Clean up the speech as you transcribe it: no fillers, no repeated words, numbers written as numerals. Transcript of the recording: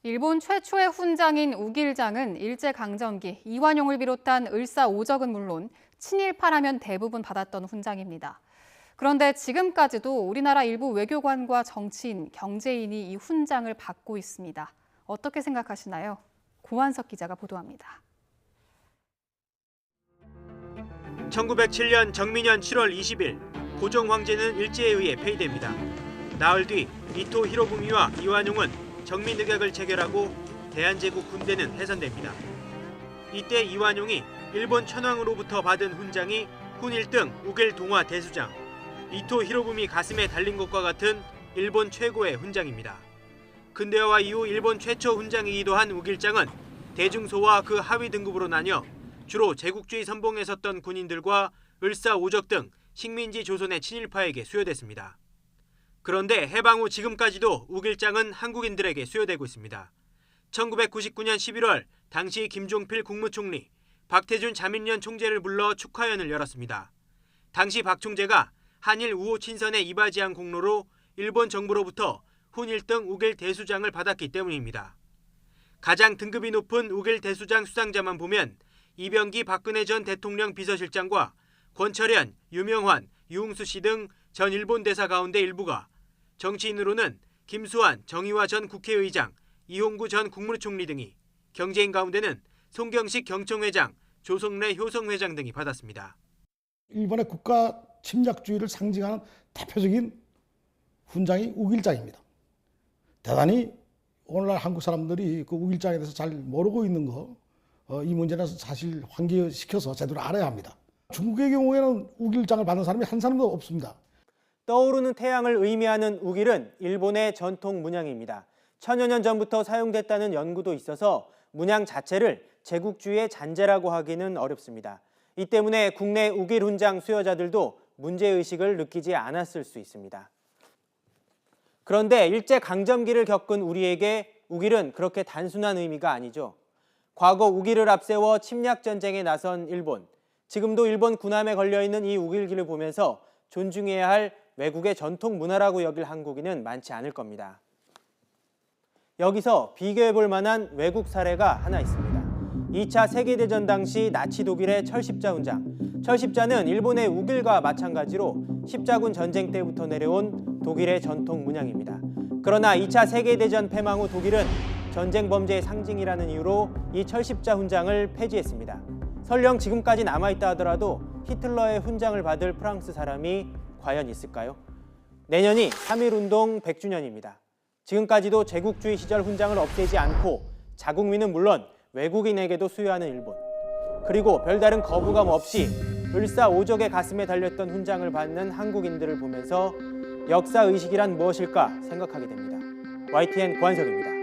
일본 최초의 훈장인 우길장은 일제강점기 이완용을 비롯한 을사오적은 물론 친일파라면 대부분 받았던 훈장입니다. 그런데 지금까지도 우리나라 일부 외교관과 정치인, 경제인이 이 훈장을 받고 있습니다. 어떻게 생각하시나요? 고한석 기자가 보도합니다. 1907년 정민년 7월 20일 고종 황제는 일제에 의해 폐위됩니다. 나흘 뒤 이토 히로부미와 이완용은 정민득약을 체결하고 대한제국 군대는 해산됩니다. 이때 이완용이 일본 천황으로부터 받은 훈장이 훈일등 우겔 동화 대수장, 이토 히로부미 가슴에 달린 것과 같은 일본 최고의 훈장입니다. 근대화와 이후 일본 최초 훈장이기도 한 우길장은 대중소와 그 하위 등급으로 나뉘어 주로 제국주의 선봉에 섰던 군인들과 을사오적 등 식민지 조선의 친일파에게 수여됐습니다. 그런데 해방 후 지금까지도 우길장은 한국인들에게 수여되고 있습니다. 1999년 11월 당시 김종필 국무총리, 박태준 자민련 총재를 불러 축하연을 열었습니다. 당시 박 총재가 한일 우호 친선에 이바지한 공로로 일본 정부로부터 훈일등 우길 대수장을 받았기 때문입니다. 가장 등급이 높은 우길 대수장 수상자만 보면 이병기 박근혜 전 대통령 비서실장과 권철현, 유명환, 유흥수 씨 등 전 일본 대사 가운데 일부가, 정치인으로는 김수환, 정의화 전 국회의장, 이홍구 전 국무총리 등이, 경제인 가운데는 송경식 경총회장, 조성래 효성회장 등이 받았습니다. 일본의 국가 침략주의를 상징하는 대표적인 훈장이 우길장입니다. 대단히 오늘날 한국 사람들이 그 우길장에 대해서 잘 모르고 있는 거, 이 문제는 사실 환기시켜서 제대로 알아야 합니다. 중국의 경우에는 우길장을 받는 사람이 한 사람도 없습니다. 떠오르는 태양을 의미하는 우길은 일본의 전통 문양입니다. 천여 년 전부터 사용됐다는 연구도 있어서 문양 자체를 제국주의의 잔재라고 하기는 어렵습니다. 이 때문에 국내 우길 훈장 수여자들도 문제의식을 느끼지 않았을 수 있습니다. 그런데 일제강점기를 겪은 우리에게 우길은 그렇게 단순한 의미가 아니죠. 과거 우길을 앞세워 침략전쟁에 나선 일본, 지금도 일본 군함에 걸려있는 이 우길기를 보면서 존중해야 할 외국의 전통 문화라고 여길 한국인은 많지 않을 겁니다. 여기서 비교해볼 만한 외국 사례가 하나 있습니다. 2차 세계대전 당시 나치 독일의 철십자 훈장. 철십자는 일본의 우길과 마찬가지로 십자군 전쟁 때부터 내려온 독일의 전통 문양입니다. 그러나 2차 세계대전 패망 후 독일은 전쟁 범죄의 상징이라는 이유로 이 철십자 훈장을 폐지했습니다. 설령 지금까지 남아있다 하더라도 히틀러의 훈장을 받을 프랑스 사람이 과연 있을까요? 내년이 3.1운동 100주년입니다. 지금까지도 제국주의 시절 훈장을 없애지 않고 자국민은 물론 외국인에게도 수여하는 일본. 그리고 별다른 거부감 없이 을사오적의 가슴에 달렸던 훈장을 받는 한국인들을 보면서 역사의식이란 무엇일까 생각하게 됩니다. YTN 고한석입니다.